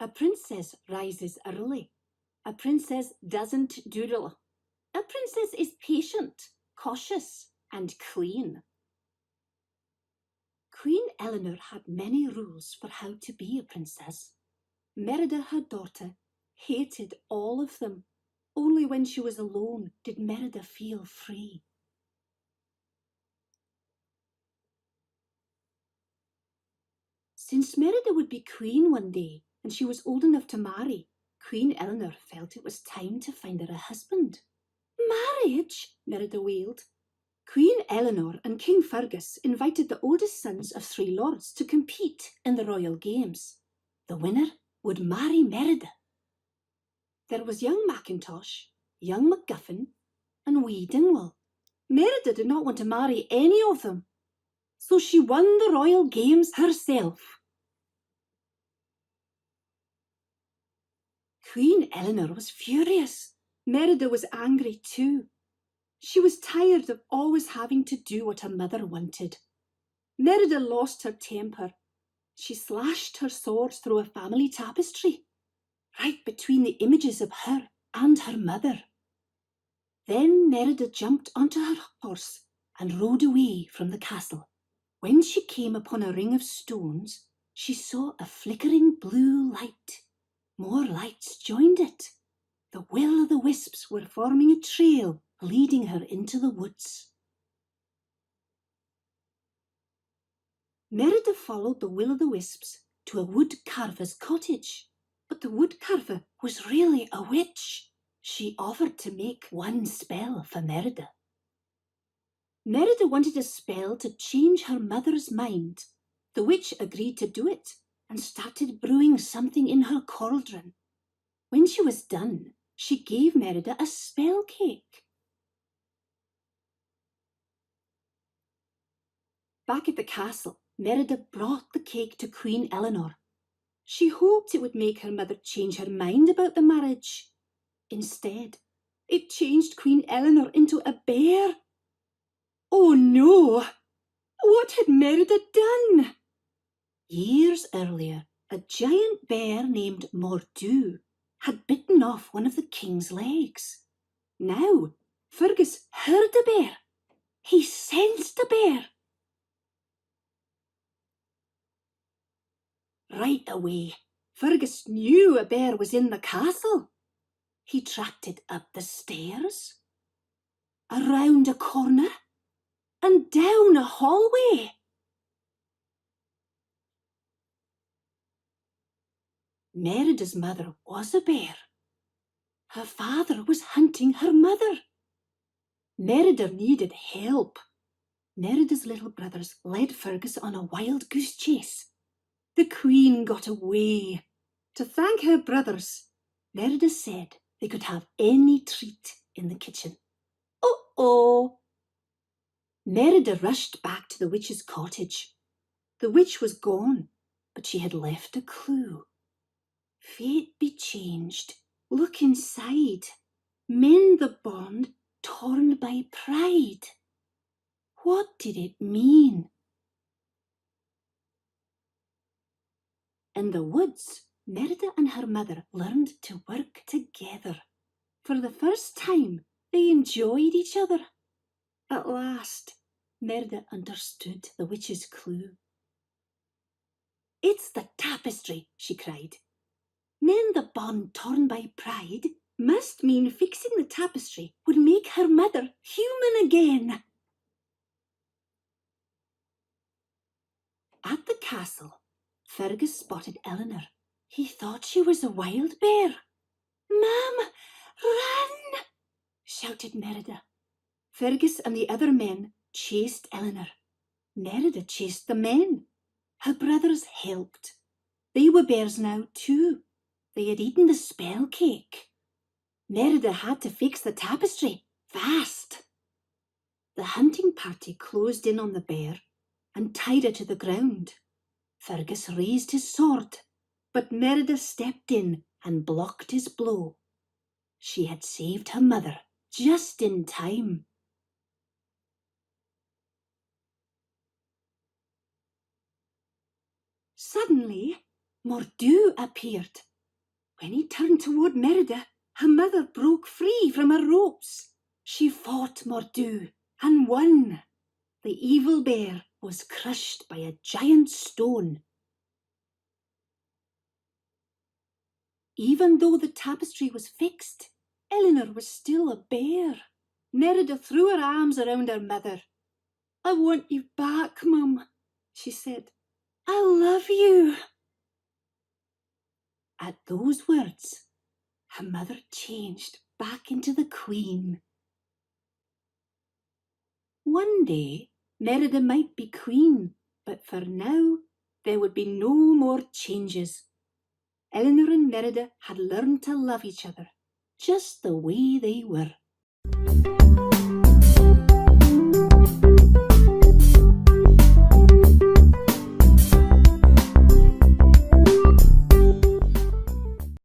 A princess rises early. A princess doesn't doodle. A princess is patient, cautious, and clean. Queen Eleanor had many rules for how to be a princess. Merida, her daughter, hated all of them. Only when she was alone did Merida feel free. Since Merida would be queen one day, and she was old enough to marry, Queen Eleanor felt it was time to find her a husband. Marriage? Merida wailed. Queen Eleanor and King Fergus invited the oldest sons of 3 lords to compete in the royal games. The winner would marry Merida. There was young Mackintosh, young MacGuffin, and wee Dingwall. Merida did not want to marry any of them, so she won the royal games herself. Queen Eleanor was furious. Merida was angry too. She was tired of always having to do what her mother wanted. Merida lost her temper. She slashed her sword through a family tapestry, right between the images of her and her mother. Then Merida jumped onto her horse and rode away from the castle. When she came upon a ring of stones, she saw a flickering blue light. More lights joined it. The will-o'-the-wisps were forming a trail leading her into the woods. Merida followed the will-o'-the-wisps to a woodcarver's cottage, but the woodcarver was really a witch. She offered to make one spell for Merida. Merida wanted a spell to change her mother's mind. The witch agreed to do it and started brewing something in her cauldron. When she was done, she gave Merida a spell cake. Back at the castle, Merida brought the cake to Queen Eleanor. She hoped it would make her mother change her mind about the marriage. Instead, it changed Queen Eleanor into a bear. Oh no! What had Merida done? Years earlier, a giant bear named Mordu had bitten off one of the king's legs. Now, Fergus heard a bear. He sensed a bear. Right away, Fergus knew a bear was in the castle. He tracked it up the stairs, around a corner, and down a hallway. Merida's mother was a bear. Her father was hunting her mother. Merida needed help. Merida's little brothers led Fergus on a wild goose chase. The queen got away. To thank her brothers, Merida said they could have any treat in the kitchen. Uh-oh! Merida rushed back to the witch's cottage. The witch was gone, but she had left a clue. Fate be changed. Look inside. Mend the bond torn by pride. What did it mean? In the woods, Merida and her mother learned to work together. For the first time, they enjoyed each other. At last, Merida understood the witch's clue. It's the tapestry, she cried. Mend the bond torn by pride must mean fixing the tapestry would make her mother human again. At the castle, Fergus spotted Eleanor. He thought she was a wild bear. "Ma'am, run!" shouted Merida. Fergus and the other men chased Eleanor. Merida chased the men. Her brothers helped. They were bears now too. They had eaten the spell cake. Merida had to fix the tapestry fast. The hunting party closed in on the bear and tied her to the ground. Fergus raised his sword, but Merida stepped in and blocked his blow. She had saved her mother just in time. Suddenly, Mordu appeared. When he turned toward Merida, her mother broke free from her ropes. She fought Mordu and won. The evil bear was crushed by a giant stone. Even though the tapestry was fixed, Eleanor was still a bear. Merida threw her arms around her mother. "I want you back, Mum," she said. "I love you." At those words, her mother changed back into the queen. One day, Merida might be queen, but for now, there would be no more changes. Eleanor and Merida had learned to love each other, just the way they were.